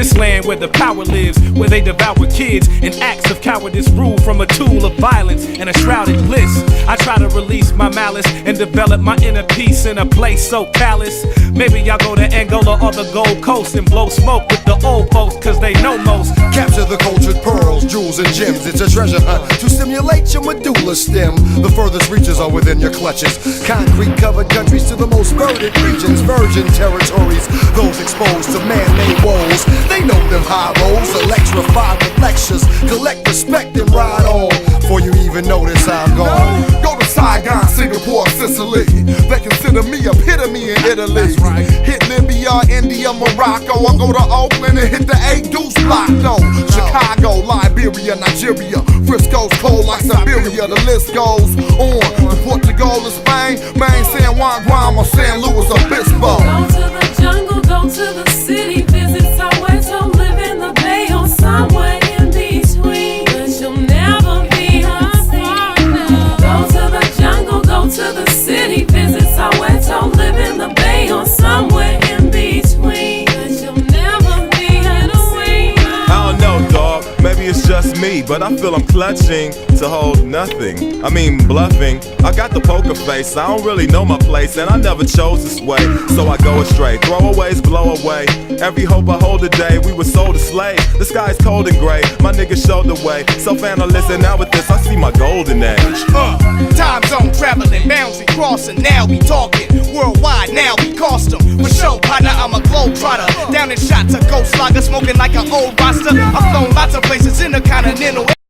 This land where the power lives, where they devour kids, and acts of cowardice rule from a tool of violence and a shrouded bliss. I try to release my malice and develop my inner peace in a place so callous. Maybe I'll go to Angola or the Gold Coast and blow smoke with the old folks, cause they know most. Capture the cultured pearls, jewels and gems. It's a treasure hunt to stimulate your medulla stem. The furthest reaches are within your clutches. Concrete covered countries to the most verdant regions. Virgin territories, those exposed to man-made woes. They know them high roads, electrified with lectures. Collect respect and ride on, before you even notice I'm gone. Go to Saigon, Singapore, Sicily. They consider me epitome in Italy. That's right. Hit Libya, India, Morocco. I go to Oakland and hit the 8 Deuce block. No, Chicago, Liberia, Nigeria. Frisco's cold like Siberia. The list goes on. To Portugal and Spain, Maine, San Juan, Guam, or San Luis Obispo. Go to the jungle, go to the city, visit Soweto, live in the Bay or somewhere in between. But you'll never be unseen. Go to the jungle, go to the city, visit Soweto, live in the Bay or somewhere in between. But you'll never be unseen. I don't know, dog. Maybe it's just me, but I feel I'm clutching to hold nothing. I mean, bluffing. I got the poker face, I don't really know my place, and I never chose this way, so I go astray. Throwaways blow away every hope I hold today. We were sold a slave. The sky's cold and gray. My niggas showed the way. Self-analyst, and now with this, I see my golden age. Time zone traveling, boundary crossing. Now we talking worldwide. Now we cost them for show, partner. I'm a globetrotter. Down in shot to Ghost Lager, smoking like an old roster. I've flown lots of places, intercontinental,